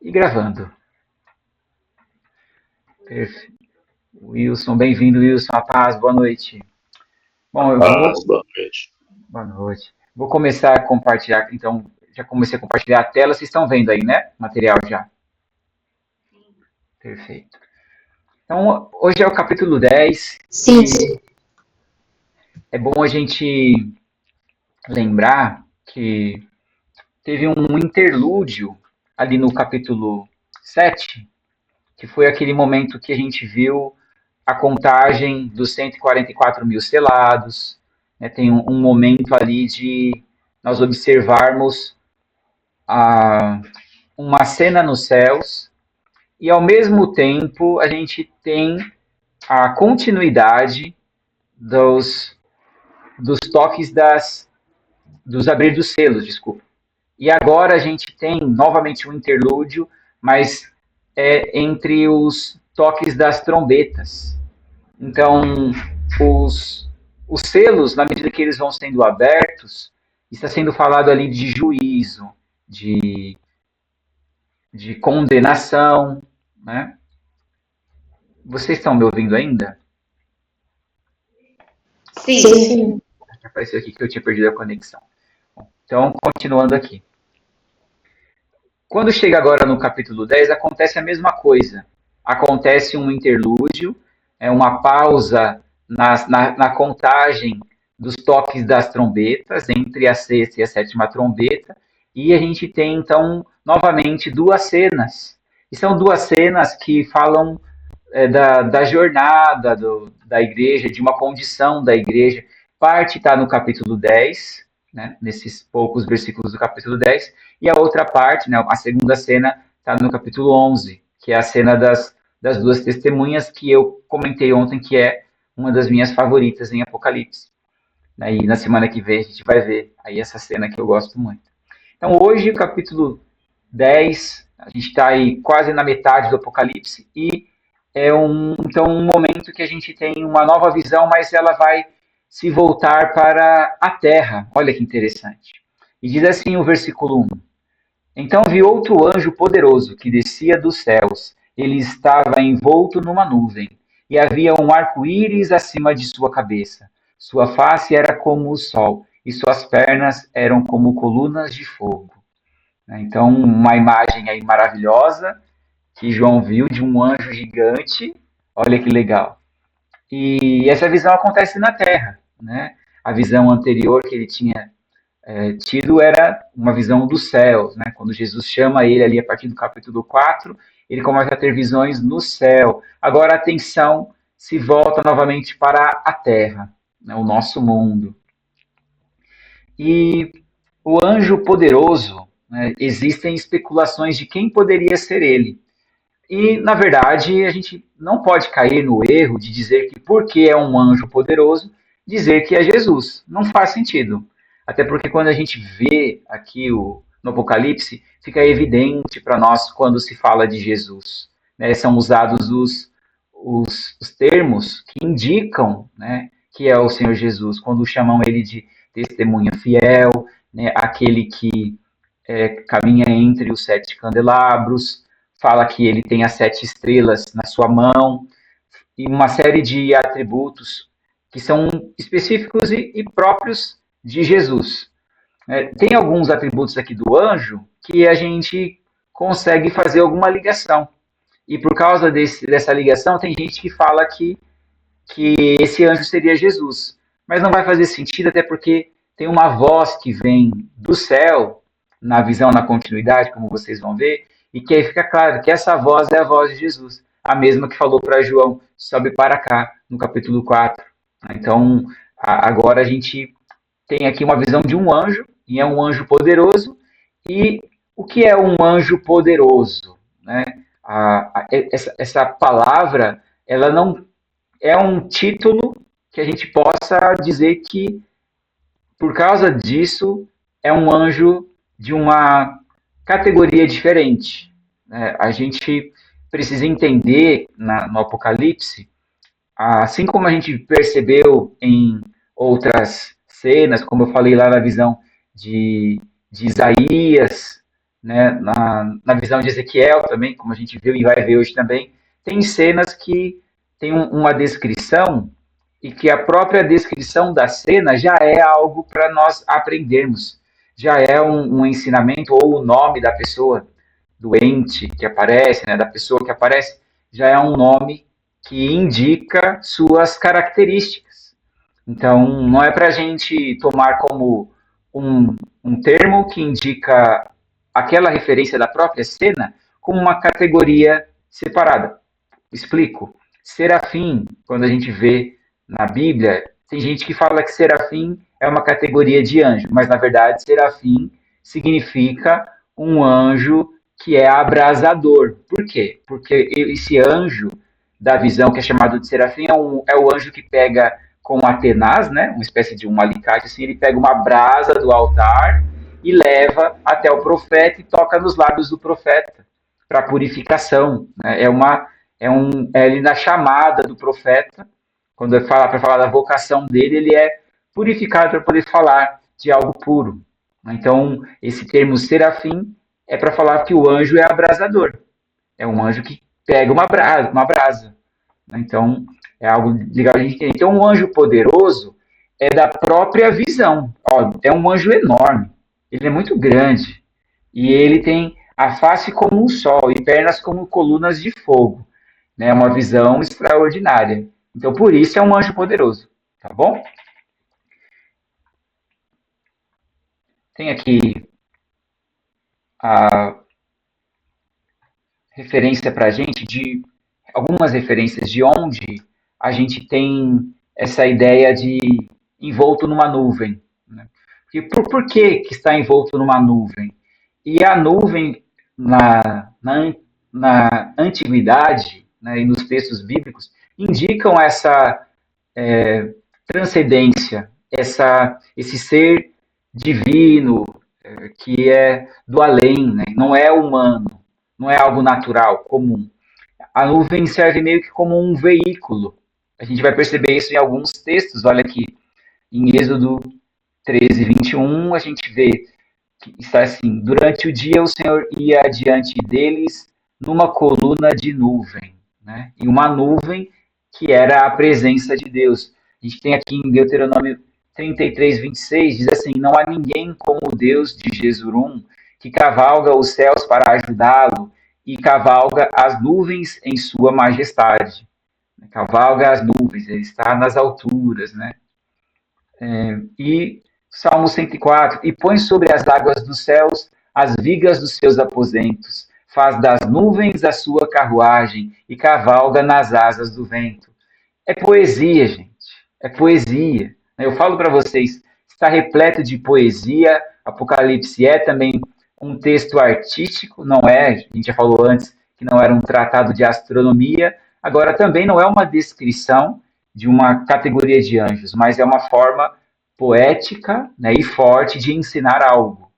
E gravando. Perfeito. Wilson, bem-vindo, Wilson. A paz, boa noite. Bom, eu Paz, vou. boa noite. Boa noite. Vou começar a compartilhar, então, já comecei a compartilhar a tela. Vocês estão vendo aí, né? Material já. Perfeito. Então, hoje é o capítulo 10 Sim, e é bom a gente lembrar que teve um interlúdio ali no capítulo 7, que foi aquele momento que a gente viu a contagem dos 144 mil selados, né? Tem um momento ali de nós observarmos a, uma cena nos céus e, ao mesmo tempo, a gente tem a continuidade dos, dos toques dos abrir dos selos, desculpa. E agora a gente tem novamente um interlúdio, mas é entre os toques das trombetas. Então, os, os selos, na medida que eles vão sendo abertos, está sendo falado ali de juízo, de, de condenação, né? Vocês estão me ouvindo ainda? sim. Apareceu aqui que eu tinha perdido a conexão. Então, continuando aqui. Quando chega agora no capítulo 10, acontece a mesma coisa. Acontece um interlúdio, é uma pausa na contagem dos toques das trombetas, entre a sexta e a sétima trombeta, e a gente tem, então, novamente, duas cenas. E são duas cenas que falam da jornada da igreja, de uma condição da igreja. Parte está no capítulo 10, né, nesses poucos versículos do capítulo 10, e a outra parte, né, a segunda cena, está no capítulo 11, que é a cena das duas testemunhas, que eu comentei ontem, que é uma das minhas favoritas em Apocalipse. Né, e na semana que vem a gente vai ver aí essa cena que eu gosto muito. Então hoje, o capítulo 10, a gente está aí quase na metade do Apocalipse, e é um momento que a gente tem uma nova visão, mas ela vai se voltar para a terra. Olha que interessante. E diz assim o versículo 1: Então vi outro anjo poderoso que descia dos céus. Ele estava envolto numa nuvem, e havia um arco-íris acima de sua cabeça. Sua face era como o sol, e suas pernas eram como colunas de fogo. Então, uma imagem aí maravilhosa que João viu de um anjo gigante. Olha que legal. E essa visão acontece na Terra, né? A visão anterior que ele tinha tido era uma visão dos céus, né? Quando Jesus chama ele ali a partir do capítulo 4, ele começa a ter visões no céu. Agora a atenção se volta novamente para a Terra, né? O nosso mundo. E o anjo poderoso, né? Existem especulações de quem poderia ser ele. E, na verdade, a gente não pode cair no erro de dizer que, porque é um anjo poderoso, dizer que é Jesus. Não faz sentido. Até porque quando a gente vê aqui no Apocalipse, fica evidente para nós quando se fala de Jesus. Né? São usados os termos que indicam, né, que é o Senhor Jesus, quando chamam ele de testemunha fiel, né, aquele que caminha entre os sete candelabros, fala que ele tem as sete estrelas na sua mão, e uma série de atributos que são específicos e próprios de Jesus. Tem alguns atributos aqui do anjo que a gente consegue fazer alguma ligação. E por causa dessa ligação, tem gente que fala que esse anjo seria Jesus. Mas não vai fazer sentido, até porque tem uma voz que vem do céu, na visão, na continuidade, como vocês vão ver, e que aí fica claro que essa voz é a voz de Jesus, a mesma que falou para João: sobe para cá, no capítulo 4. Então, agora a gente tem aqui uma visão de um anjo, e é um anjo poderoso. E o que é um anjo poderoso? Né? Essa palavra, ela não é um título que a gente possa dizer que, por causa disso, é um anjo de uma categoria diferente. A gente precisa entender no Apocalipse, assim como a gente percebeu em outras cenas, como eu falei lá na visão de Isaías, né, na visão de Ezequiel também, como a gente viu e vai ver hoje também, tem cenas que tem uma descrição e que a própria descrição da cena já é algo para nós aprendermos, já é um ensinamento ou o nome da pessoa doente que aparece, né, da pessoa que aparece, já é um nome que indica suas características. Então, não é para a gente tomar como um termo que indica aquela referência da própria cena como uma categoria separada. Explico. Serafim, quando a gente vê na Bíblia, tem gente que fala que serafim é uma categoria de anjo, mas na verdade serafim significa um anjo que é abrasador. Por quê? Porque esse anjo da visão, que é chamado de serafim, é o anjo que pega com a tenaz, né, uma espécie de um alicate, assim, ele pega uma brasa do altar e leva até o profeta e toca nos lábios do profeta para purificação. Né? É ali na chamada do profeta, quando fala para falar da vocação dele, ele é purificado para poder falar de algo puro. Então, esse termo serafim é para falar que o anjo é abrasador. É um anjo que pega uma brasa. Então, é algo legal a gente entender. Então, um anjo poderoso é da própria visão. Ó, é um anjo enorme. Ele é muito grande. E ele tem a face como um sol e pernas como colunas de fogo. Né? É uma visão extraordinária. Então, por isso é um anjo poderoso. Tá bom? Tem aqui a referência para a gente de algumas referências de onde a gente tem essa ideia de envolto numa nuvem. Né? E por que está envolto numa nuvem? E a nuvem, na antiguidade, né, e nos textos bíblicos, indicam essa transcendência, esse ser divino que é do além, né? Não é humano, não é algo natural, comum. A nuvem serve meio que como um veículo. A gente vai perceber isso em alguns textos. Olha aqui, em Êxodo 13, 21, a gente vê que está assim: durante o dia o Senhor ia adiante deles numa coluna de nuvem, né? E uma nuvem que era a presença de Deus. A gente tem aqui em Deuteronômio 33, 26, diz assim: não há ninguém como o Deus de Jesurum, que cavalga os céus para ajudá-lo e cavalga as nuvens em sua majestade. Cavalga as nuvens, ele está nas alturas, né? E Salmo 104, e põe sobre as águas dos céus as vigas dos seus aposentos, faz das nuvens a sua carruagem e cavalga nas asas do vento. É poesia, gente. É poesia. Eu falo para vocês, está repleto de poesia. Apocalipse é também um texto artístico, não é? A gente já falou antes que não era um tratado de astronomia. Agora, também não é uma descrição de uma categoria de anjos, mas é uma forma poética, né, e forte de ensinar algo.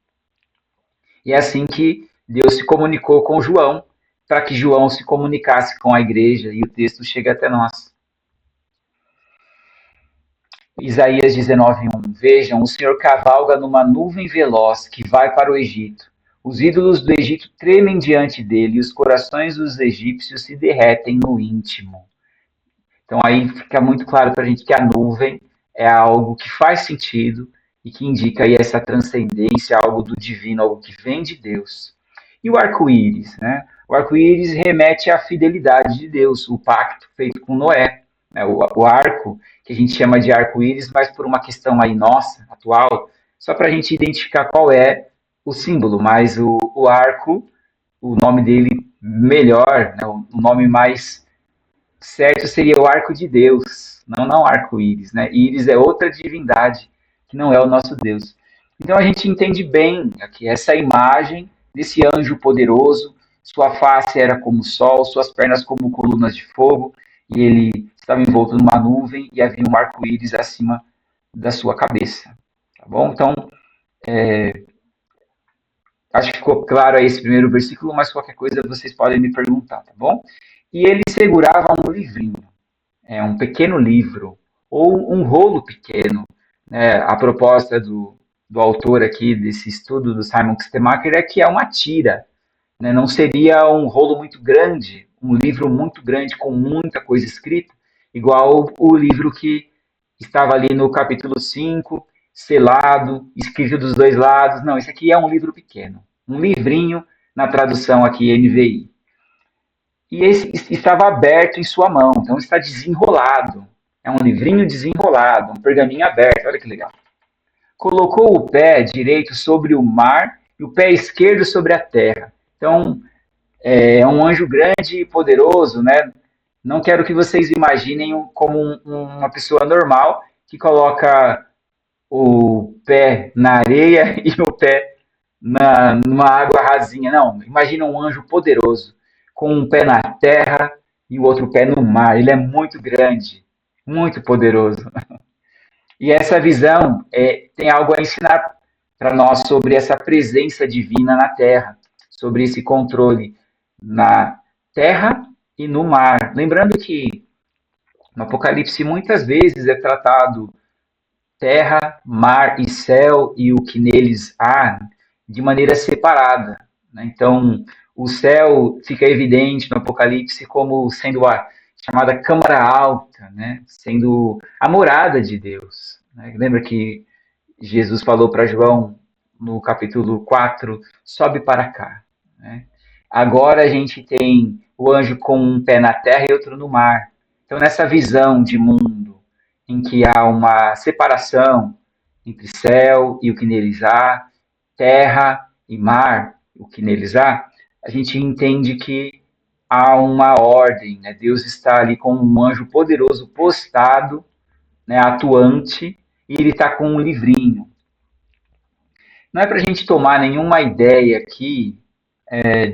E é assim que Deus se comunicou com João, para que João se comunicasse com a igreja, e o texto chega até nós. Isaías 19:1. Vejam, o Senhor cavalga numa nuvem veloz que vai para o Egito. Os ídolos do Egito tremem diante dele e os corações dos egípcios se derretem no íntimo. Então aí fica muito claro para a gente que a nuvem é algo que faz sentido e que indica aí essa transcendência, algo do divino, algo que vem de Deus. E o arco-íris, né? O arco-íris remete à fidelidade de Deus, o pacto feito com Noé. Né? O arco, que a gente chama de arco-íris, mas por uma questão aí nossa, atual, só para a gente identificar qual é o símbolo, mas o arco, o nome dele melhor, né? O nome mais certo seria o arco de Deus, não arco-íris, né? Íris é outra divindade que não é o nosso Deus. Então a gente entende bem aqui essa imagem desse anjo poderoso, sua face era como o sol, suas pernas como colunas de fogo, e ele estava envolto numa nuvem e havia um arco-íris acima da sua cabeça. Tá bom? Então, acho que ficou claro aí esse primeiro versículo, mas qualquer coisa vocês podem me perguntar, tá bom? E ele segurava um livrinho, um pequeno livro, ou um rolo pequeno. Né? A proposta do autor aqui desse estudo do Simon Kistemaker é que é uma tira, né? Não seria um rolo muito grande, um livro muito grande com muita coisa escrita, igual o livro que estava ali no capítulo 5, selado, escrito dos dois lados. Não, esse aqui é um livro pequeno, um livrinho na tradução aqui NVI. E esse estava aberto em sua mão, então está desenrolado. É um livrinho desenrolado, um pergaminho aberto, olha que legal. Colocou o pé direito sobre o mar e o pé esquerdo sobre a terra. Então, é um anjo grande e poderoso, né? Não quero que vocês imaginem como uma pessoa normal que coloca o pé na areia e o pé numa água rasinha. Não, imagina um anjo poderoso, com um pé na terra e o outro pé no mar. Ele é muito grande, muito poderoso. E essa visão tem algo a ensinar para nós sobre essa presença divina na terra, sobre esse controle na terra e no mar. Lembrando que no Apocalipse muitas vezes é tratado terra, mar e céu e o que neles há de maneira separada, né? Então, o céu fica evidente no Apocalipse como sendo a chamada câmara alta, né? Sendo a morada de Deus, né? Lembra que Jesus falou para João no capítulo 4, sobe para cá, né? Agora a gente tem o anjo com um pé na terra e outro no mar. Então, nessa visão de mundo em que há uma separação entre céu e o que neles há, terra e mar, o que neles há, a gente entende que há uma ordem, né? Deus está ali com um anjo poderoso postado, né, atuante, e ele está com um livrinho. Não é para a gente tomar nenhuma ideia aqui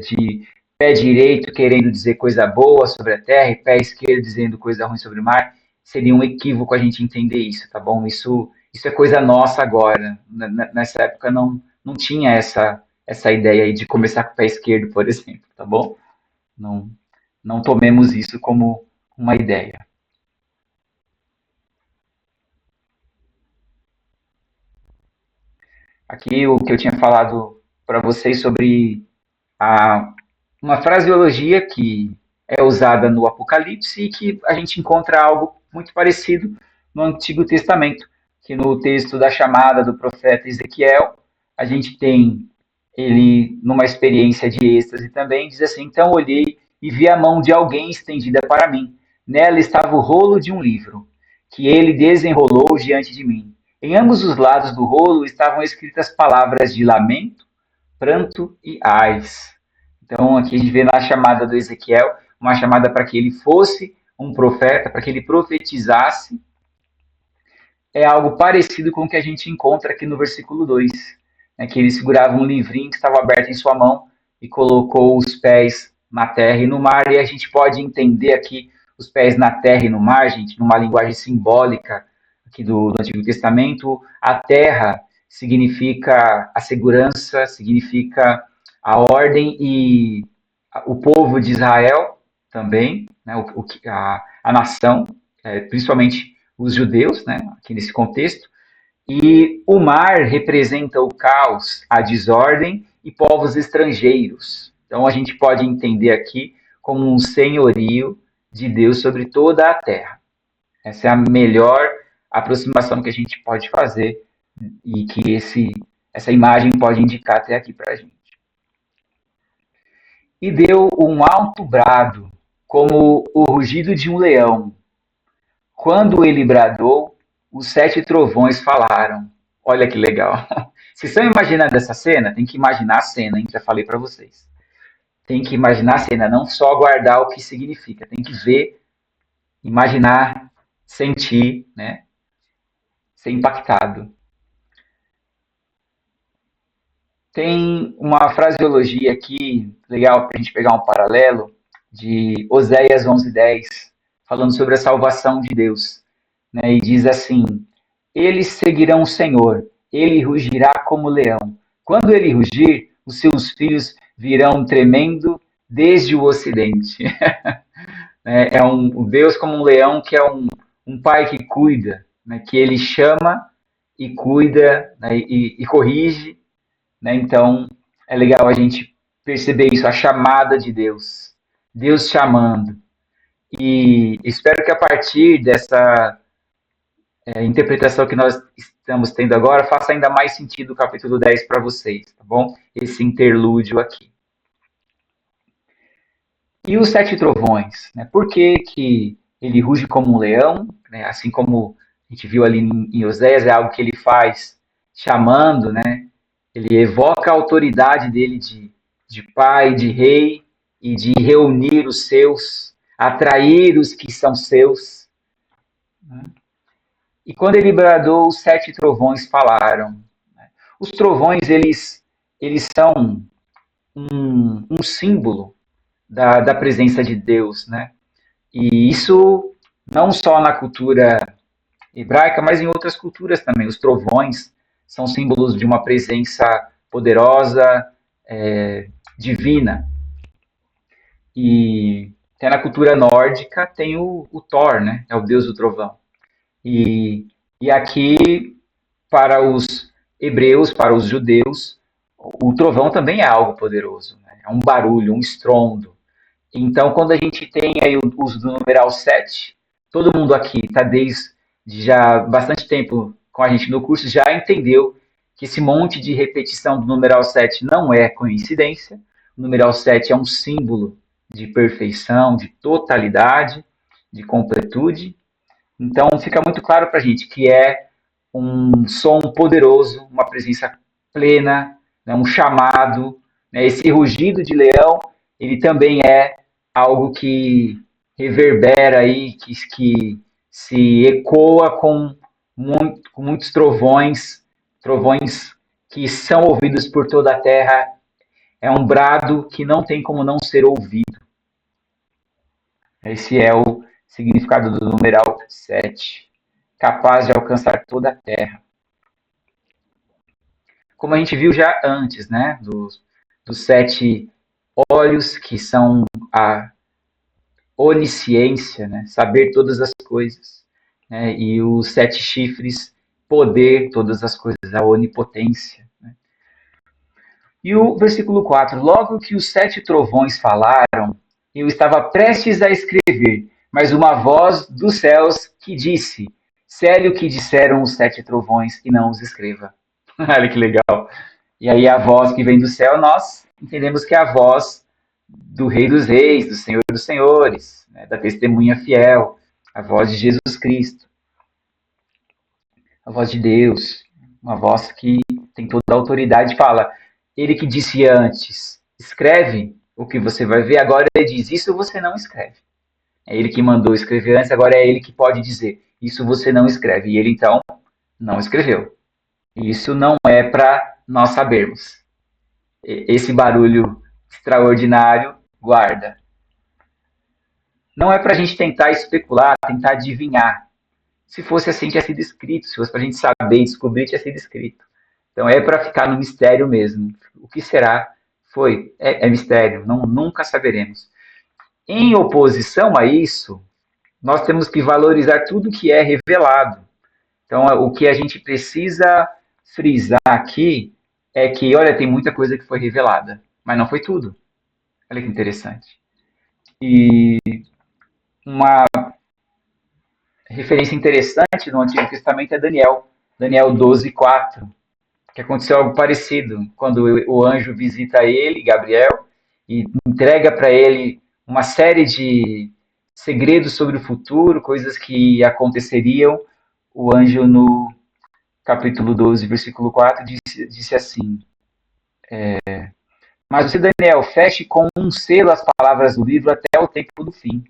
de pé direito querendo dizer coisa boa sobre a terra e pé esquerdo dizendo coisa ruim sobre o mar. Seria um equívoco a gente entender isso, tá bom? Isso é coisa nossa agora. Nessa época não tinha essa ideia aí de começar com o pé esquerdo, por exemplo, tá bom? Não, não tomemos isso como uma ideia. Aqui o que eu tinha falado para vocês sobre a, uma fraseologia que é usada no Apocalipse e que a gente encontra algo muito parecido no Antigo Testamento, que no texto da chamada do profeta Ezequiel, a gente tem ele numa experiência de êxtase também, diz assim: então olhei e vi a mão de alguém estendida para mim. Nela estava o rolo de um livro, que ele desenrolou diante de mim. Em ambos os lados do rolo estavam escritas palavras de lamento, pranto e ais. Então, aqui a gente vê na chamada do Ezequiel, uma chamada para que ele fosse um profeta, para que ele profetizasse. É algo parecido com o que a gente encontra aqui no versículo 2, né, que ele segurava um livrinho que estava aberto em sua mão e colocou os pés na terra e no mar. E a gente pode entender aqui os pés na terra e no mar, gente, numa linguagem simbólica aqui do Antigo Testamento. A terra significa a segurança, significa a ordem e o povo de Israel também, né, a nação, principalmente os judeus, né, aqui nesse contexto, e o mar representa o caos, a desordem e povos estrangeiros. Então a gente pode entender aqui como um senhorio de Deus sobre toda a terra. Essa é a melhor aproximação que a gente pode fazer e que essa imagem pode indicar até aqui para a gente. E deu um alto brado, como o rugido de um leão. Quando ele bradou, os 7 trovões falaram. Olha que legal. Vocês estão imaginando essa cena? Tem que imaginar a cena, hein? Já falei para vocês. Tem que imaginar a cena, não só guardar o que significa. Tem que ver, imaginar, sentir, né? Ser impactado. Tem uma fraseologia aqui, legal para a gente pegar um paralelo, de Oséias 11:10, falando sobre a salvação de Deus, né? E diz assim: eles seguirão o Senhor, ele rugirá como leão. Quando ele rugir, os seus filhos virão tremendo desde o ocidente. É um Deus como um leão que é um pai que cuida, né? Que ele chama e cuida, né, e corrige, né? Então é legal a gente perceber isso, a chamada de Deus, Deus chamando. E espero que a partir dessa interpretação que nós estamos tendo agora faça ainda mais sentido o capítulo 10 para vocês, tá bom? Esse interlúdio aqui. E os sete trovões, né? Por que, que ele ruge como um leão, né? Assim como a gente viu ali em Oséias, é algo que ele faz chamando, né? Ele evoca a autoridade dele de pai, de rei, e de reunir os seus, atrair os que são seus. Né? E quando ele bradou, os sete trovões falaram. Os trovões, eles são um símbolo da presença de Deus, né? E isso não só na cultura hebraica, mas em outras culturas também. Os trovões são símbolos de uma presença poderosa, divina. E até na cultura nórdica tem o Thor, né? É o deus do trovão. E aqui, para os hebreus, para os judeus, o trovão também é algo poderoso. Né? É um barulho, um estrondo. Então, quando a gente tem aí o uso do numeral 7, todo mundo aqui está desde já bastante tempo com a gente no curso, já entendeu que esse monte de repetição do numeral 7 não é coincidência. O numeral 7 é um símbolo de perfeição, de totalidade, de completude. Então, fica muito claro para a gente que é um som poderoso, uma presença plena, né, um chamado. Né, esse rugido de leão, ele também é algo que reverbera aí, que se ecoa com muitos trovões, trovões que são ouvidos por toda a terra. É um brado que não tem como não ser ouvido. Esse é o significado do numeral 7, capaz de alcançar toda a terra. Como a gente viu já antes, né, dos 7 olhos, que são a onisciência, né, saber todas as coisas, né, e os 7 chifres, poder todas as coisas, a onipotência. Né. E o versículo 4, logo que os 7 trovões falaram, eu estava prestes a escrever, mas uma voz dos céus que disse, sério o que disseram os 7 trovões e não os escreva. Olha que legal. E aí a voz que vem do céu, nós entendemos que é a voz do Rei dos Reis, do Senhor dos Senhores, né, da testemunha fiel, a voz de Jesus Cristo, a voz de Deus, uma voz que tem toda a autoridade, fala, ele que disse antes, escreve o que você vai ver, agora ele diz, isso você não escreve. É ele que mandou escrever antes, agora é ele que pode dizer, isso você não escreve. E ele então não escreveu. E isso não é para nós sabermos. Esse barulho extraordinário, guarda. Não é para a gente tentar especular, tentar adivinhar. Se fosse assim, tinha sido escrito. Se fosse para a gente saber e descobrir, tinha sido escrito. Então é para ficar no mistério mesmo. O que será? Foi. É mistério. Não, nunca saberemos. Em oposição a isso, nós temos que valorizar tudo que é revelado. Então, o que a gente precisa frisar aqui é que, olha, tem muita coisa que foi revelada, mas não foi tudo. Olha que interessante. E uma referência interessante no Antigo Testamento é Daniel, Daniel 12:4, que aconteceu algo parecido, quando o anjo visita ele, Gabriel, e entrega para ele uma série de segredos sobre o futuro, coisas que aconteceriam. O anjo, no capítulo 12, versículo 4, disse assim, mas você, Daniel, feche com um selo as palavras do livro até o tempo do fim.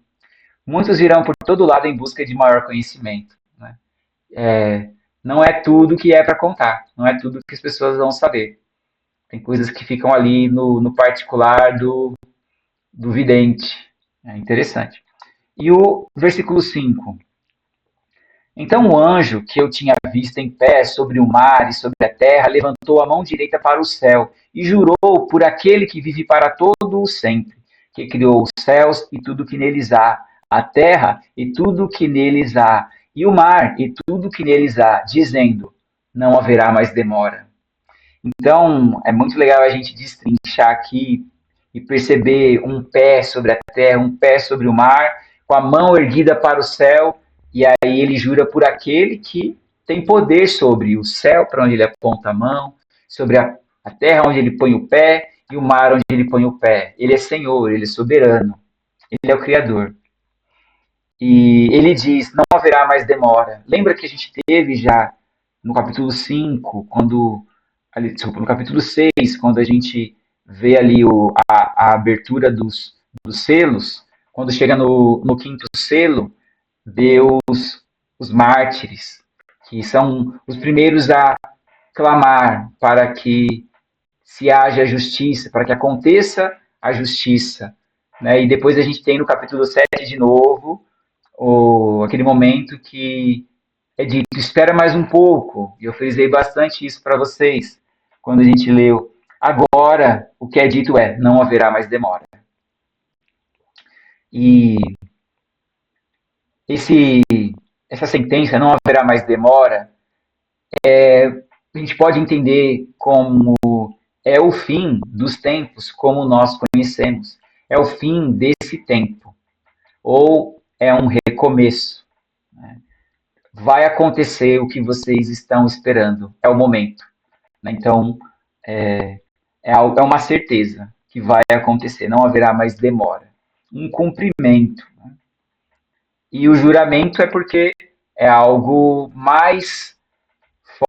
Muitos irão por todo lado em busca de maior conhecimento. Né? Não é tudo que é para contar, não é tudo que as pessoas vão saber. Tem coisas que ficam ali no particular do vidente. É interessante. E o versículo 5. Então o anjo que eu tinha visto em pé sobre o mar e sobre a terra levantou a mão direita para o céu e jurou por aquele que vive para todo o sempre, que criou os céus e tudo que neles há, a terra e tudo que neles há, e o mar e tudo que neles há, dizendo: não haverá mais demora. Então, é muito legal a gente destrinchar aqui e perceber um pé sobre a terra, um pé sobre o mar, com a mão erguida para o céu, e aí ele jura por aquele que tem poder sobre o céu, para onde ele aponta a mão, sobre a terra onde ele põe o pé e o mar onde ele põe o pé. Ele é Senhor, ele é soberano, ele é o Criador. E ele diz: não haverá mais demora. Lembra que a gente teve já no capítulo 5, quando. Ali, desculpa, no capítulo 6, quando a gente vê ali a abertura dos selos, quando chega no quinto selo, vê os mártires, que são os primeiros a clamar para que se haja justiça, para que aconteça a justiça. Né? E depois a gente tem no capítulo 7 de novo aquele momento que é dito, espera mais um pouco. E eu frisei bastante isso para vocês quando a gente leu. Agora, o que é dito é, não haverá mais demora. E esse, essa sentença, não haverá mais demora, a gente pode entender como é o fim dos tempos como nós conhecemos. É o fim desse tempo. Ou é um recomeço. Né? Vai acontecer o que vocês estão esperando. É o momento. Né? Então, é uma certeza que vai acontecer. Não haverá mais demora. Um cumprimento. Né? E o juramento é porque é algo mais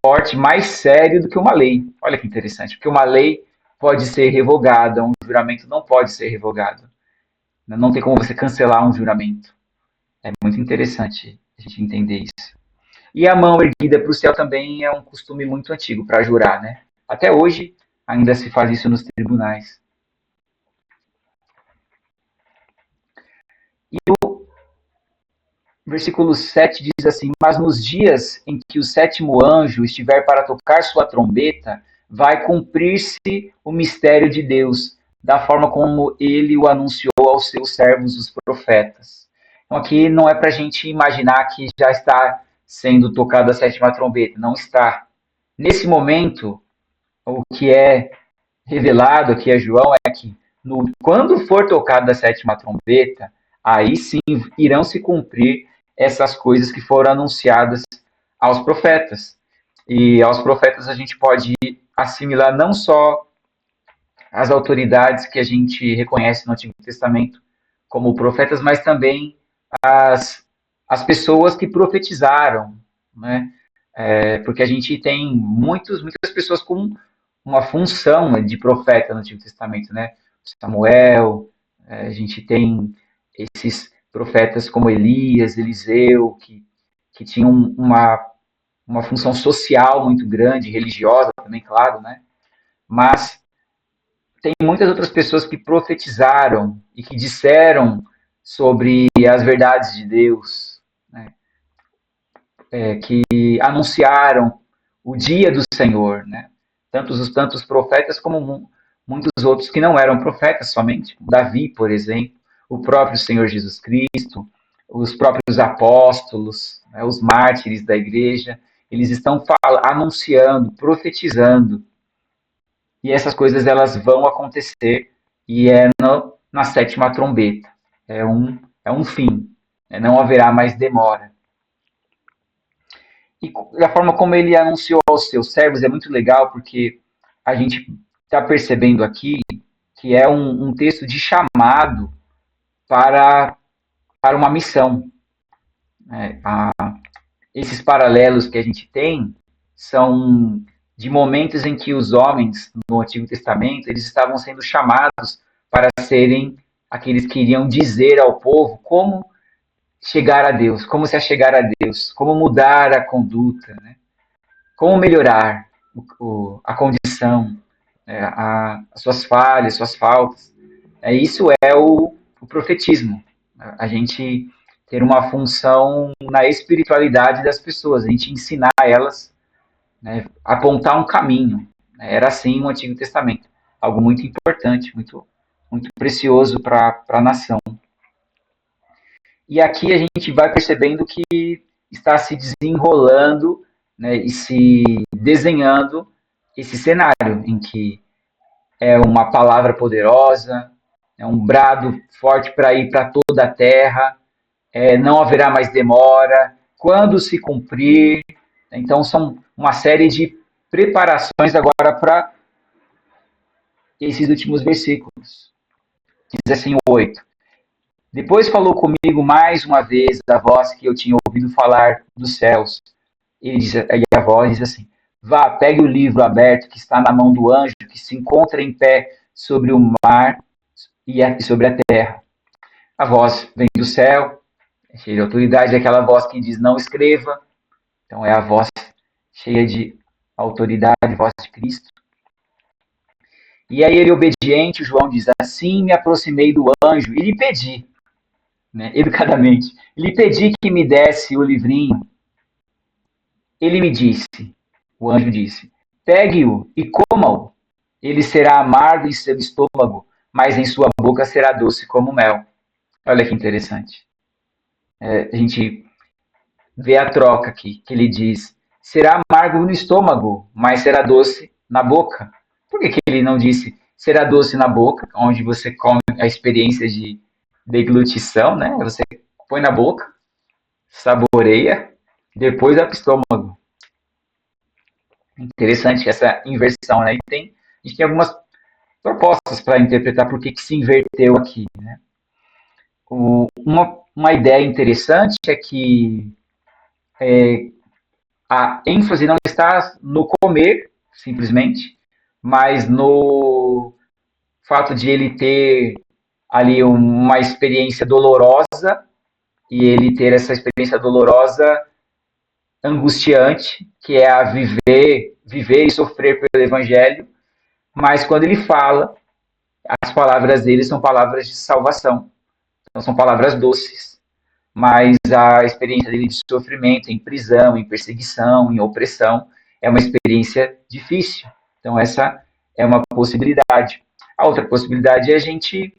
forte, mais sério do que uma lei. Olha que interessante. Porque uma lei pode ser revogada, um juramento não pode ser revogado. Não tem como você cancelar um juramento. É muito interessante a gente entender isso. E a mão erguida para o céu também é um costume muito antigo para jurar, né? Até hoje ainda se faz isso nos tribunais. E o versículo 7 diz assim: mas nos dias em que o sétimo anjo estiver para tocar sua trombeta, vai cumprir-se o mistério de Deus, da forma como ele o anunciou aos seus servos, os profetas. Então aqui não é para a gente imaginar que já está sendo tocada a sétima trombeta, não está. Nesse momento, o que é revelado aqui a João é que quando for tocada a sétima trombeta, aí sim irão se cumprir essas coisas que foram anunciadas aos profetas. E aos profetas a gente pode assimilar não só as autoridades que a gente reconhece no Antigo Testamento como profetas, mas também as, as pessoas que profetizaram, né? Porque a gente tem muitas pessoas com uma função de profeta no Antigo Testamento, né? Samuel, a gente tem esses profetas como Elias, Eliseu, que tinham uma função social muito grande, religiosa também, claro, né? Mas tem muitas outras pessoas que profetizaram e que disseram sobre as verdades de Deus, né? Que anunciaram o dia do Senhor, né? Tantos profetas como muitos outros que não eram profetas somente. Davi, por exemplo, o próprio Senhor Jesus Cristo, os próprios apóstolos, né, os mártires da igreja, eles estão anunciando, profetizando. E essas coisas elas vão acontecer e é na sétima trombeta. É um fim. Né? Não haverá mais demora. E da forma como ele anunciou aos seus servos é muito legal, porque a gente está percebendo aqui que é um texto de chamado para, para uma missão. Né? Esses paralelos que a gente tem são de momentos em que os homens no Antigo Testamento eles estavam sendo chamados para serem aqueles que iriam dizer ao povo como chegar a Deus, como se achegar a Deus, como mudar a conduta, né? Como melhorar a condição, as suas falhas, suas faltas. Isso é o profetismo. A gente ter uma função na espiritualidade das pessoas, a gente ensinar elas, né, apontar um caminho. Era assim o Antigo Testamento. Algo muito importante, muito precioso para a nação. E aqui a gente vai percebendo que está se desenrolando né, e se desenhando esse cenário em que é uma palavra poderosa, é um brado forte para ir para toda a terra, não haverá mais demora, quando se cumprir. Então, são uma série de preparações agora para esses últimos versículos. Diz assim o 8. Depois falou comigo mais uma vez a voz que eu tinha ouvido falar dos céus. E a voz diz assim: Vá, pegue o livro aberto que está na mão do anjo que se encontra em pé sobre o mar e sobre a terra. A voz vem do céu, cheia de autoridade, é aquela voz que diz: Não escreva. Então é a voz cheia de autoridade, voz de Cristo. E aí ele, obediente, João diz: Assim me aproximei do anjo e lhe pedi, né, educadamente, lhe pedi que me desse o livrinho. Ele me disse, o anjo disse: Pegue-o e coma-o. Ele será amargo em seu estômago, mas em sua boca será doce como mel. Olha que interessante. A gente vê a troca aqui, que ele diz: será amargo no estômago, mas será doce na boca. Por que ele não disse será doce na boca, onde você come a experiência de deglutição, né? Você põe na boca, saboreia, depois vai para o estômago. Interessante essa inversão, né? A gente tem algumas propostas para interpretar por que se inverteu aqui, né? Uma ideia interessante é que a ênfase não está no comer, simplesmente, mas no fato de ele ter ali uma experiência dolorosa e ele ter essa experiência dolorosa angustiante, que é a viver e sofrer pelo evangelho, mas quando ele fala, as palavras dele são palavras de salvação, então são palavras doces, mas a experiência dele de sofrimento em prisão, em perseguição, em opressão, é uma experiência difícil. Então essa é uma possibilidade. A outra possibilidade é a gente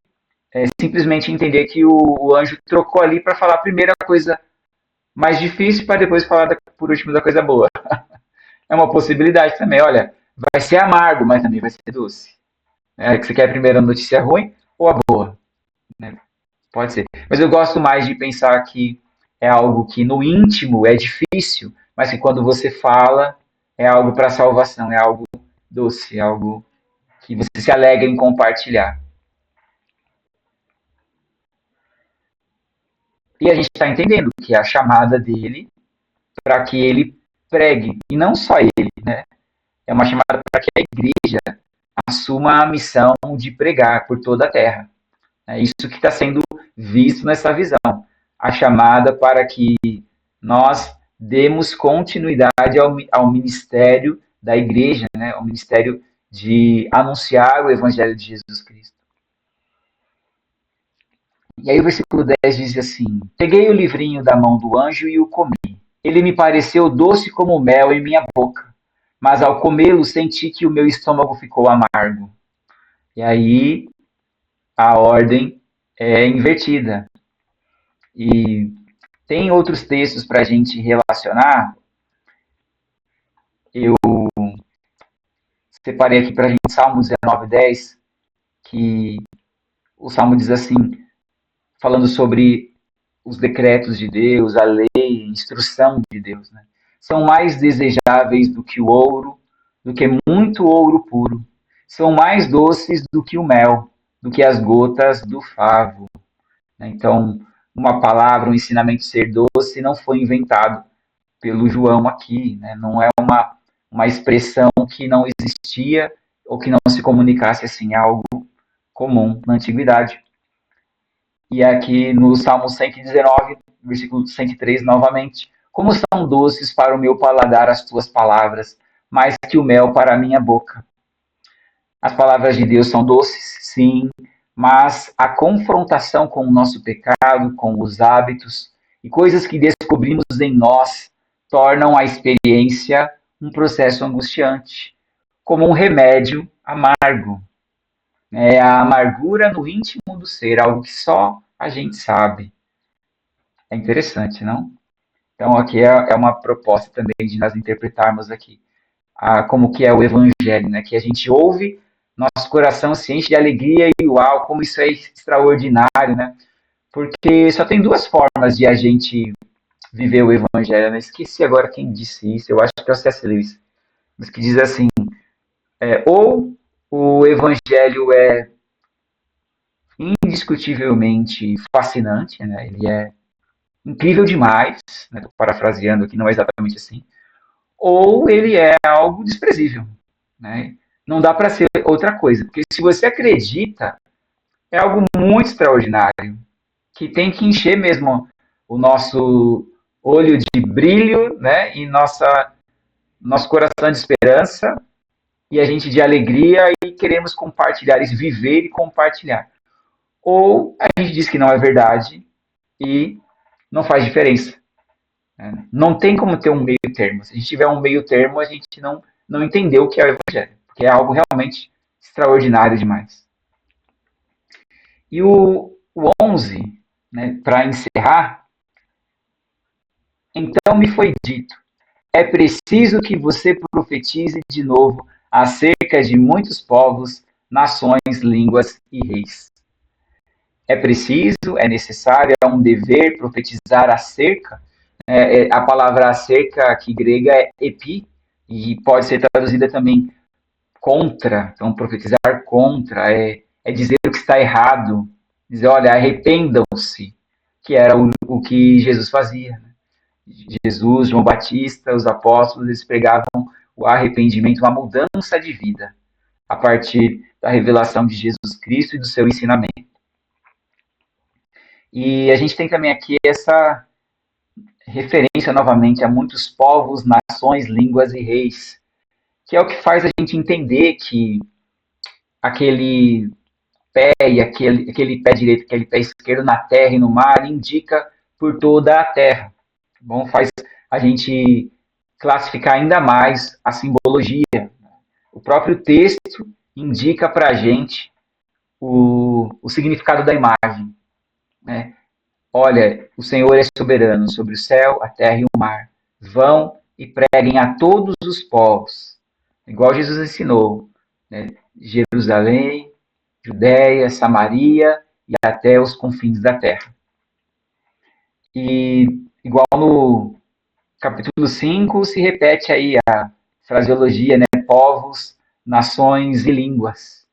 simplesmente entender que o anjo trocou ali para falar a primeira coisa mais difícil para depois falar por último da coisa boa. É uma possibilidade também. Olha, vai ser amargo, mas também vai ser doce. Que você quer primeiro a notícia ruim ou a boa? Né? Pode ser. Mas eu gosto mais de pensar que é algo que no íntimo é difícil, mas que quando você fala é algo para salvação, é algo doce, é algo que você se alegra em compartilhar. E a gente está entendendo que é a chamada dele para que ele pregue, e não só ele, né? É uma chamada para que a igreja assuma a missão de pregar por toda a terra. É isso que está sendo visto nessa visão. A chamada para que nós demos continuidade ao ministério da igreja, né? Ao ministério de anunciar o evangelho de Jesus Cristo. E aí o versículo 10 diz assim: Peguei o livrinho da mão do anjo e o comi. Ele me pareceu doce como mel em minha boca, mas ao comê-lo senti que o meu estômago ficou amargo. E aí a ordem é invertida. E tem outros textos para a gente relacionar. Eu separei aqui para a gente Salmo 19:10, que o Salmo diz assim, falando sobre os decretos de Deus, a lei, a instrução de Deus, né? São mais desejáveis do que o ouro, do que muito ouro puro. São mais doces do que o mel, do que as gotas do favo. Então, uma palavra, um ensinamento ser doce não foi inventado pelo João aqui, né? Não é uma expressão que não existia ou que não se comunicasse assim, é algo comum na antiguidade. E aqui no Salmo 119, versículo 103, novamente: Como são doces para o meu paladar as tuas palavras, mais que o mel para a minha boca. As palavras de Deus são doces, sim, mas a confrontação com o nosso pecado, com os hábitos e coisas que descobrimos em nós tornam a experiência um processo angustiante, como um remédio amargo. É a amargura no íntimo do ser, algo que só a gente sabe. É interessante, não? Então, aqui é uma proposta também de nós interpretarmos aqui como que é o Evangelho, né? Que a gente ouve, nosso coração se enche de alegria e uau, como isso é extraordinário, né? Porque só tem duas formas de a gente viver o Evangelho, né? Esqueci agora quem disse isso, eu acho que é o C.S. Lewis, mas que diz assim, ou o Evangelho é indiscutivelmente fascinante, né? Ele é incrível demais, né? Tô parafraseando aqui, não é exatamente assim, ou ele é algo desprezível, né? Não dá para ser outra coisa, porque se você acredita, é algo muito extraordinário, que tem que encher mesmo o nosso olho de brilho, né? E nosso coração de esperança e a gente de alegria e queremos compartilhar isso, viver e compartilhar. Ou a gente diz que não é verdade e não faz diferença. Né? Não tem como ter um meio termo. Se a gente tiver um meio termo, a gente não entendeu o que é o Evangelho, porque é algo realmente extraordinário demais. E o 11, né, para encerrar, então me foi dito, é preciso que você profetize de novo acerca de muitos povos, nações, línguas e reis. É preciso, é necessário, é um dever profetizar acerca. A palavra acerca aqui grega é epi, e pode ser traduzida também contra. Então, profetizar contra é dizer o que está errado, dizer, olha, arrependam-se, que era o que Jesus fazia. Jesus, João Batista, os apóstolos, eles pregavam o arrependimento, uma mudança de vida, a partir da revelação de Jesus Cristo e do seu ensinamento. E a gente tem também aqui essa referência novamente a muitos povos, nações, línguas e reis, que é o que faz a gente entender que aquele pé e aquele pé direito, aquele pé esquerdo na terra e no mar indica por toda a terra. Bom, faz a gente classificar ainda mais a simbologia. O próprio texto indica para a gente o significado da imagem. Né? Olha, o Senhor é soberano sobre o céu, a terra e o mar. Vão e preguem a todos os povos, igual Jesus ensinou. Né? Jerusalém, Judéia, Samaria e até os confins da terra. E igual no capítulo 5 se repete aí a fraseologia, né? Povos, nações e línguas.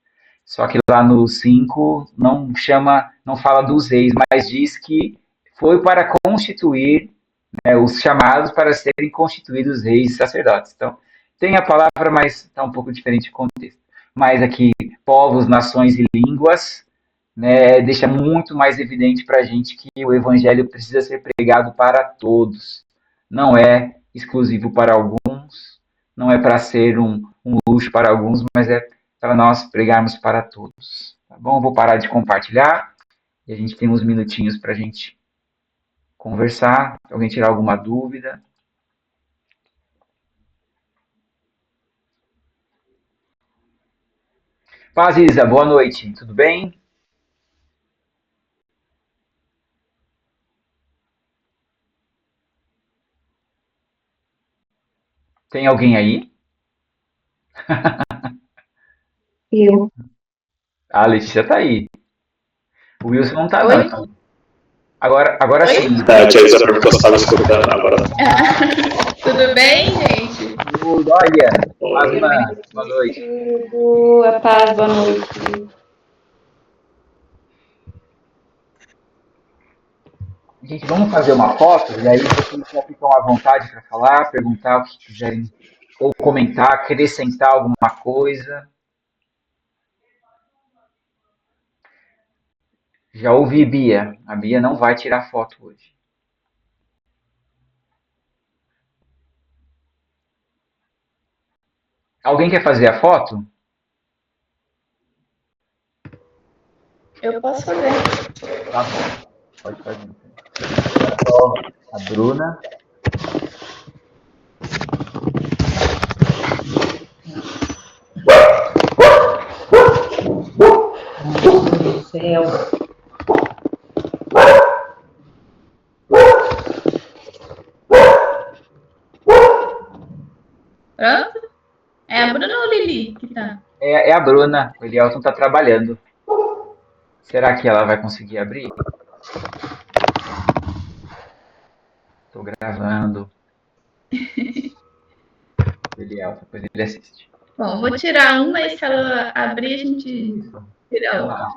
Só que lá no 5 não fala dos reis, mas diz que foi para constituir, né, os chamados para serem constituídos reis e sacerdotes. Então, tem a palavra, mas está um pouco diferente de contexto. Mas aqui, povos, nações e línguas, né, deixa muito mais evidente para a gente que o evangelho precisa ser pregado para todos. Não é exclusivo para alguns, não é para ser um luxo para alguns, mas é para nós pregarmos para todos. Tá bom? Vou parar de compartilhar e a gente tem uns minutinhos para a gente conversar. Se alguém tirar alguma dúvida. Paz, Isa, boa noite. Tudo bem? Tem alguém aí? Eu. A Letícia está aí. O Wilson não está, não. Oi? Então, agora Oi? sim. Tá, a tia Isa perguntou se estava escutando agora. Tudo bem, gente? Tudo, olha. Oi. Boa noite. Tudo, a paz, boa noite. Gente, vamos fazer uma foto e aí vocês já ficam à vontade para falar, perguntar o que quiserem, ou comentar, acrescentar alguma coisa. Já ouvi Bia. A Bia não vai tirar foto hoje. Alguém quer fazer a foto? Eu posso fazer. Tá bom. Pode fazer. Então. A Bruna. Meu Deus do céu. Pronto? É a Bruna ou a Lili que tá? É a Bruna, o Elielton está trabalhando. Será que ela vai conseguir abrir? Estou gravando. O Elielton, depois ele assiste. Bom, vou tirar uma e se ela abrir, a gente Isso. tira Vamos outra. lá.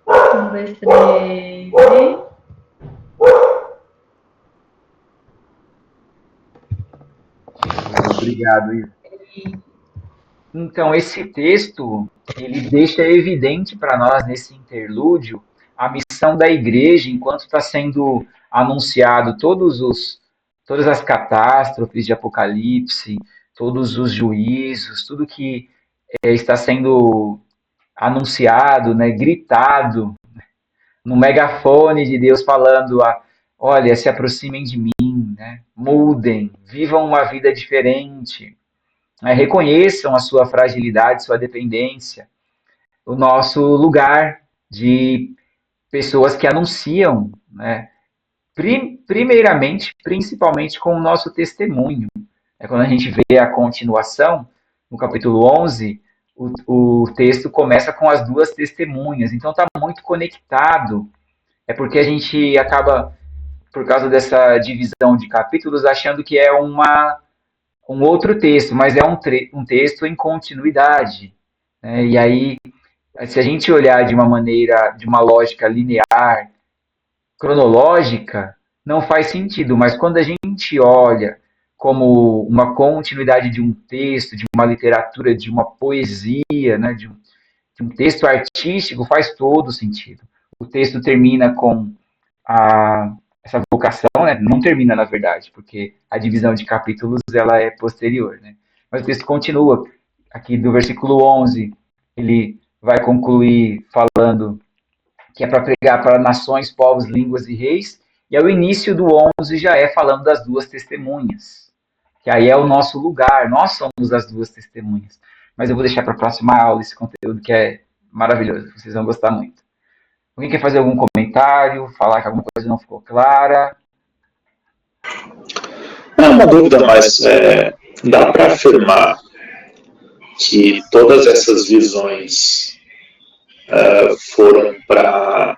1, 2, 3. Obrigado, Isa. Então, esse texto, ele deixa evidente para nós, nesse interlúdio, a missão da igreja, enquanto está sendo anunciado todas as catástrofes de Apocalipse, todos os juízos, tudo que está sendo anunciado, né, gritado, no megafone de Deus falando, olha, se aproximem de mim, né, mudem, vivam uma vida diferente, né, reconheçam a sua fragilidade, sua dependência, o nosso lugar de pessoas que anunciam, né, primeiramente, principalmente com o nosso testemunho. É quando a gente vê a continuação, no capítulo 11, o texto começa com as duas testemunhas, então está muito conectado. É porque a gente acaba, por causa dessa divisão de capítulos, achando que é um outro texto, mas é um texto em continuidade, né? E aí, se a gente olhar de uma maneira, de uma lógica linear, cronológica, não faz sentido, mas quando a gente olha como uma continuidade de um texto, de uma literatura, de uma poesia, né, de um texto artístico, faz todo sentido. O texto termina com essa vocação, né, não termina na verdade, porque a divisão de capítulos ela é posterior, né? Mas o texto continua aqui do versículo 11, ele vai concluir falando que é para pregar para nações, povos, línguas e reis, e ao início do 11 já é falando das duas testemunhas, que aí é o nosso lugar, nós somos as duas testemunhas. Mas eu vou deixar para a próxima aula esse conteúdo que é maravilhoso, vocês vão gostar muito. Alguém quer fazer algum comentário, falar que alguma coisa não ficou clara? É uma dúvida, mas dá para afirmar que todas essas visões foram para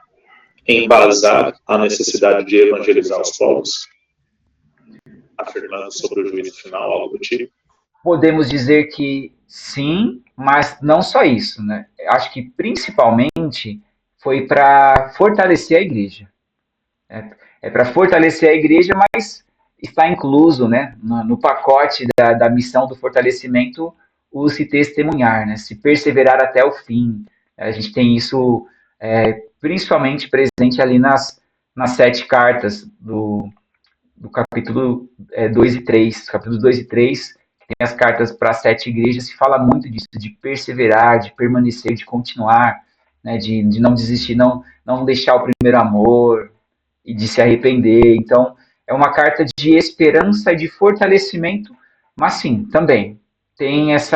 embasar a necessidade de evangelizar os povos, afirmando sobre o juízo final, algo do tipo. Podemos dizer que sim, mas não só isso, né? Acho que principalmente foi para fortalecer a igreja. É para fortalecer a igreja, mas está incluso, né, no pacote da missão do fortalecimento o se testemunhar, né, se perseverar até o fim. A gente tem isso principalmente presente ali nas 7 cartas do capítulo 2 e 3. Capítulos 2 e 3 tem as cartas para as 7 igrejas, se fala muito disso, de perseverar, de permanecer, de continuar, né, de não desistir, não deixar o primeiro amor, e de se arrepender. Então, é uma carta de esperança e de fortalecimento, mas sim, também tem essa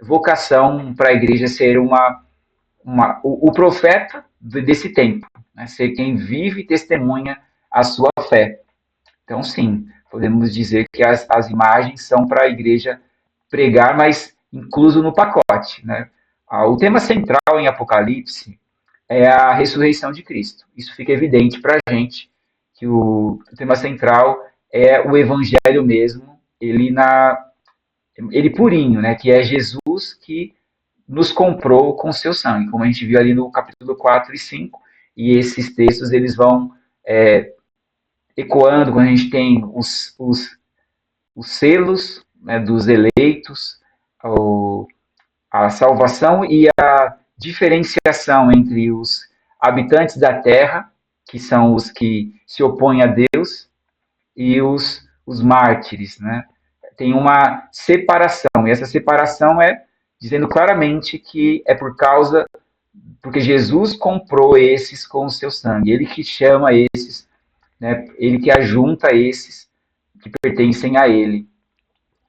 vocação para a igreja ser o profeta desse tempo, né? Ser quem vive e testemunha a sua fé. Então, sim, podemos dizer que as imagens são para a igreja pregar, mas incluso no pacote, né? O tema central em Apocalipse é a ressurreição de Cristo. Isso fica evidente para a gente que o tema central é o Evangelho mesmo, ele purinho, né? Que é Jesus que nos comprou com seu sangue, como a gente viu ali no capítulo 4 e 5, e esses textos eles vão ecoando quando a gente tem os selos, né, dos eleitos, a salvação e a diferenciação entre os habitantes da terra, que são os que se opõem a Deus, e os mártires, né? Tem uma separação, e essa separação é dizendo claramente que é porque Jesus comprou esses com o seu sangue, ele que chama esses, né? Ele que ajunta esses que pertencem a ele.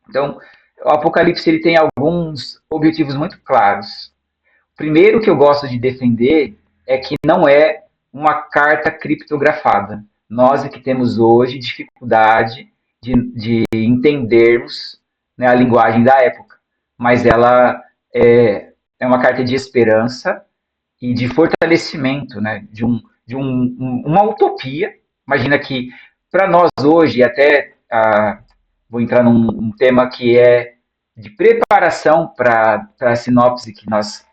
Então, o Apocalipse ele tem alguns objetivos muito claros. Primeiro que eu gosto de defender é que não é uma carta criptografada. Nós é que temos hoje dificuldade de entendermos né, a linguagem da época, mas ela é uma carta de esperança e de fortalecimento, né, uma utopia. Imagina que para nós hoje, até vou entrar num tema que é de preparação para a sinopse que nós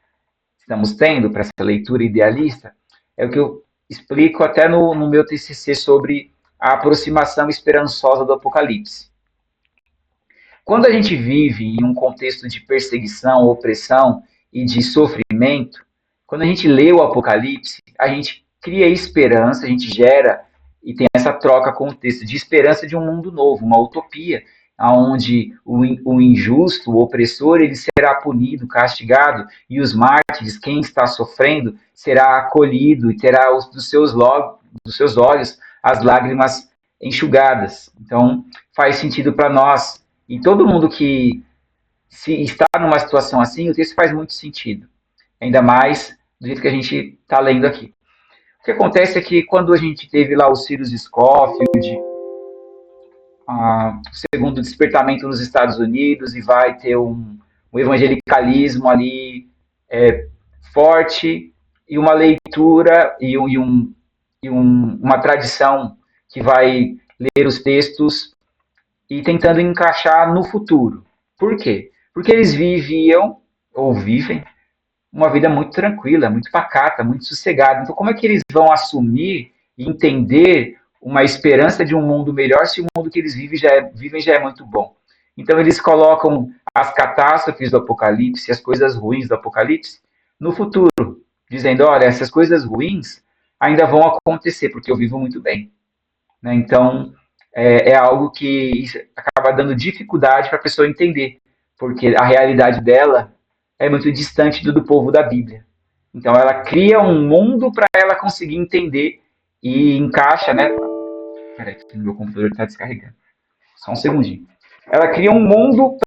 estamos tendo, para essa leitura idealista, é o que eu explico até no meu TCC sobre a aproximação esperançosa do Apocalipse. Quando a gente vive em um contexto de perseguição, opressão e de sofrimento, quando a gente lê o Apocalipse, a gente cria esperança, a gente gera e tem essa troca com o texto de esperança de um mundo novo, uma utopia, onde o injusto, o opressor, ele será punido, castigado, e os mártires, quem está sofrendo, será acolhido e terá dos seus olhos as lágrimas enxugadas. Então, faz sentido para nós. E todo mundo que se está numa situação assim, o texto faz muito sentido. Ainda mais do jeito que a gente está lendo aqui. O que acontece é que quando a gente teve lá o Cyrus Scofield, o segundo despertamento nos Estados Unidos, e vai ter um evangelicalismo ali forte, e uma leitura uma tradição que vai ler os textos e tentando encaixar no futuro. Por quê? Porque eles viviam, ou vivem, uma vida muito tranquila, muito pacata, muito sossegada. Então, como é que eles vão assumir e entender uma esperança de um mundo melhor se o mundo que eles vivem já é muito bom? Então, eles colocam as catástrofes do Apocalipse, as coisas ruins do Apocalipse, no futuro, dizendo: olha, essas coisas ruins ainda vão acontecer, porque eu vivo muito bem. Né? Então, é algo que acaba dando dificuldade para a pessoa entender, porque a realidade dela é muito distante do povo da Bíblia. Então, ela cria um mundo para ela conseguir entender e encaixa, né? Peraí, que meu computador está descarregando. Só um segundinho. Ela cria um mundo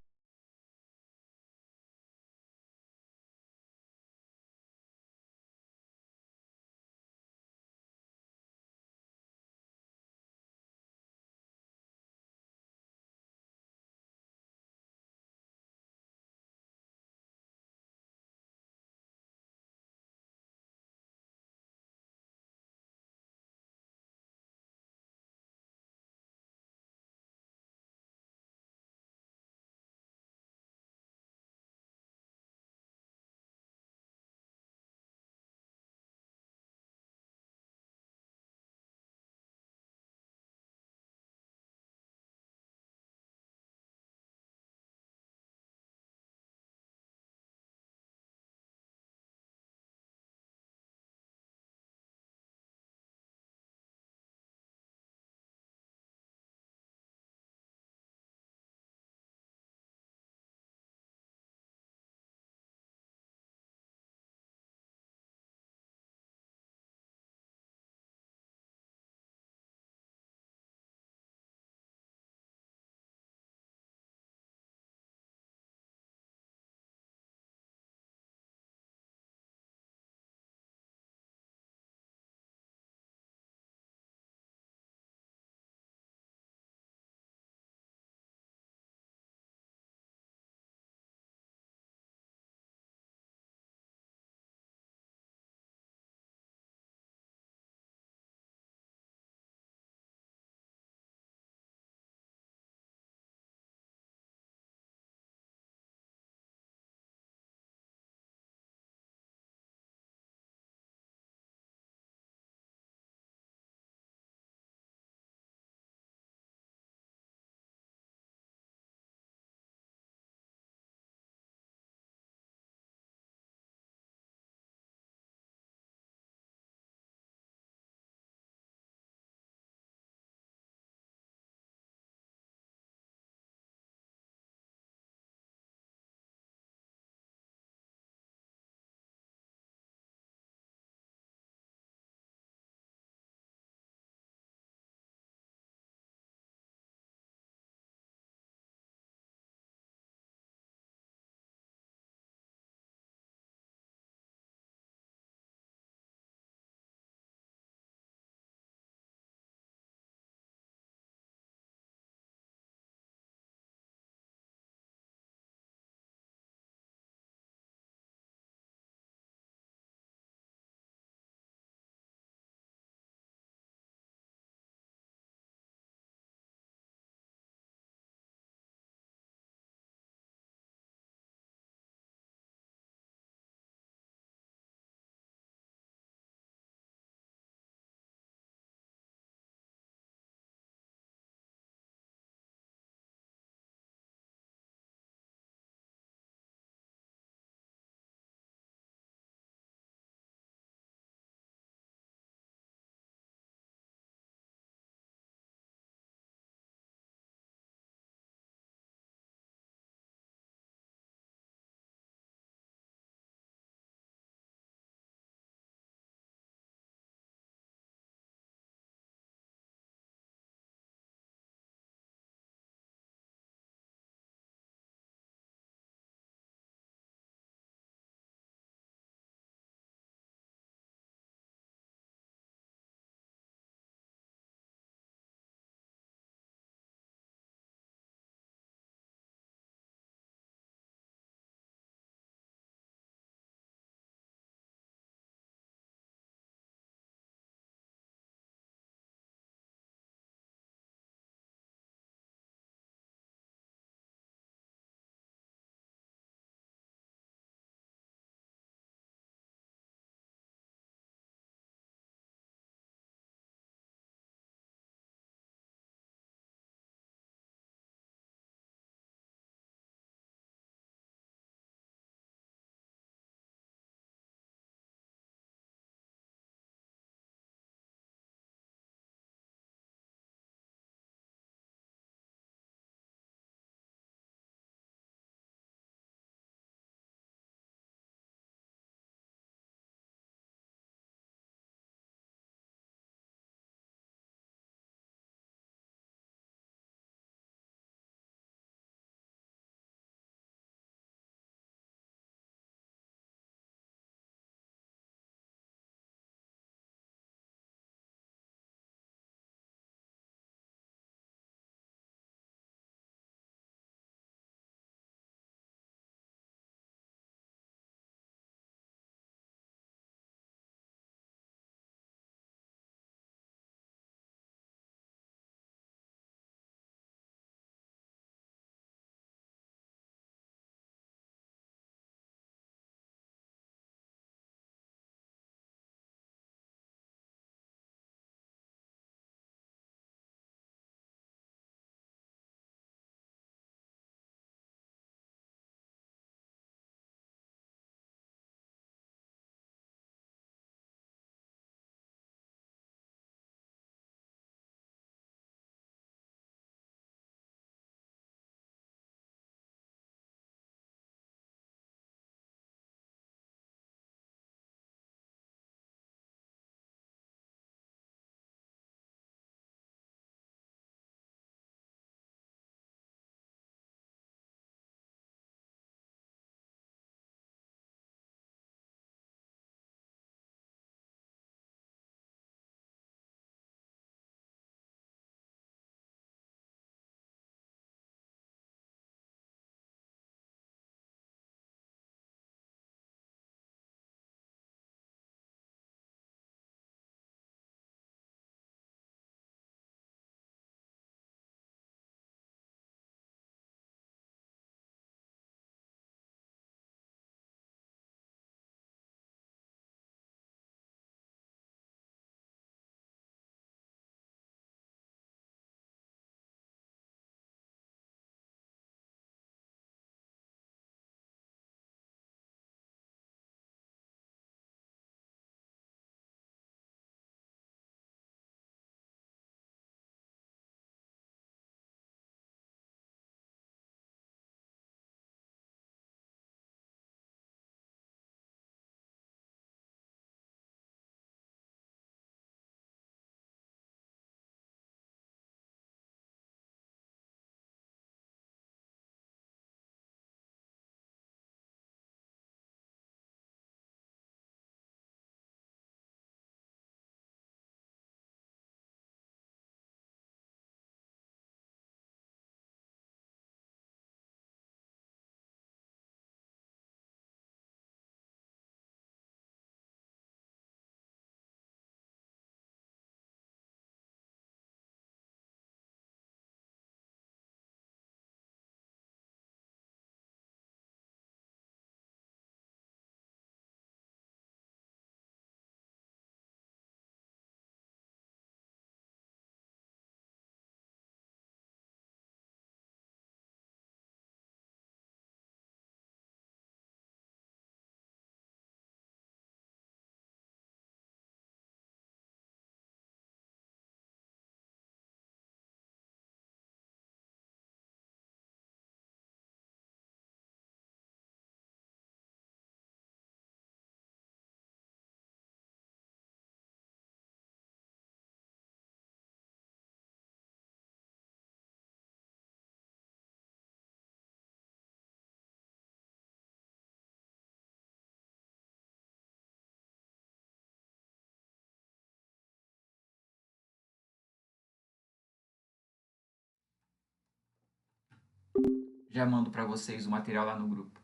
Já mando para vocês o material lá no grupo.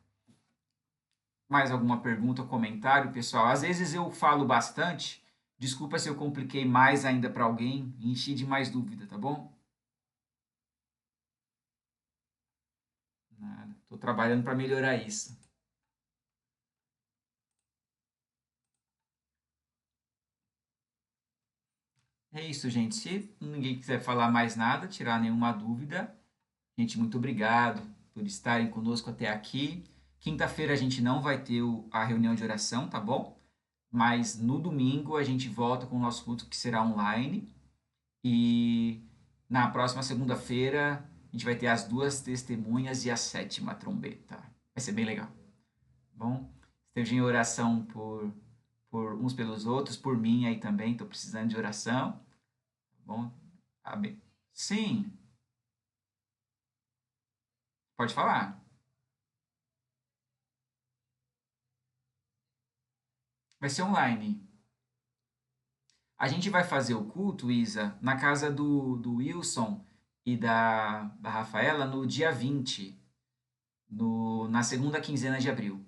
Mais alguma pergunta ou comentário, pessoal? Às vezes eu falo bastante. Desculpa se eu compliquei mais ainda para alguém, enchi de mais dúvida, tá bom? Nada. Estou trabalhando para melhorar isso. É isso, gente. Se ninguém quiser falar mais nada, tirar nenhuma dúvida, gente, muito obrigado por estarem conosco até aqui. Quinta-feira a gente não vai ter a reunião de oração, tá bom? Mas no domingo a gente volta com o nosso culto que será online. E na próxima segunda-feira a gente vai ter as duas testemunhas e a sétima trombeta. Vai ser bem legal. Bom, estejam em oração por uns pelos outros, por mim aí também, estou precisando de oração. Tá bom? Amém. Sim, pode falar. Vai ser online. A gente vai fazer o culto, Isa, na casa do Wilson e da Rafaela no dia 20, na segunda quinzena de abril.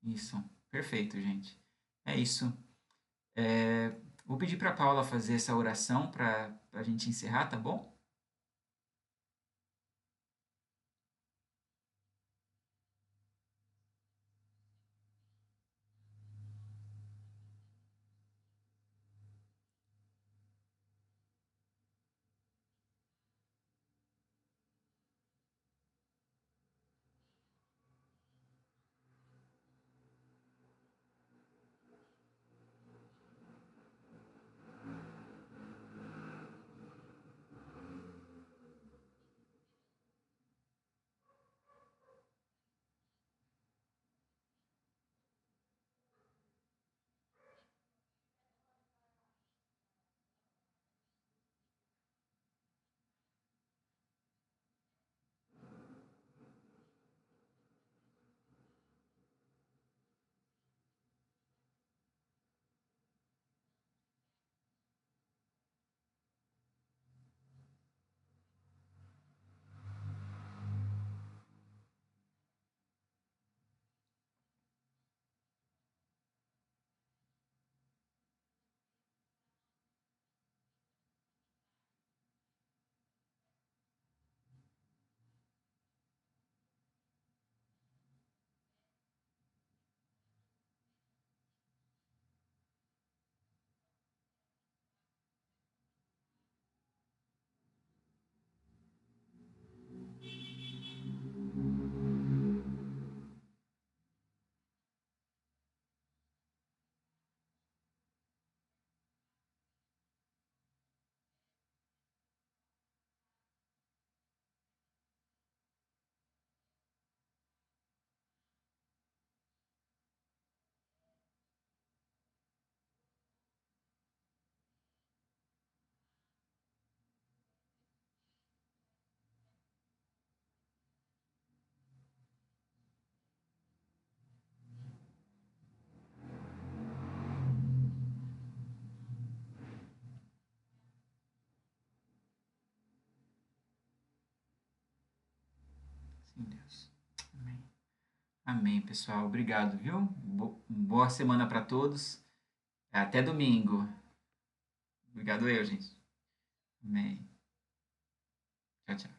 Isso, perfeito, gente. É isso. Vou pedir para a Paula fazer essa oração para a gente encerrar, tá bom? Sim, Deus. Amém. Amém, pessoal. Obrigado, viu? Boa semana para todos. Até domingo. Obrigado eu, gente. Amém. Tchau, tchau.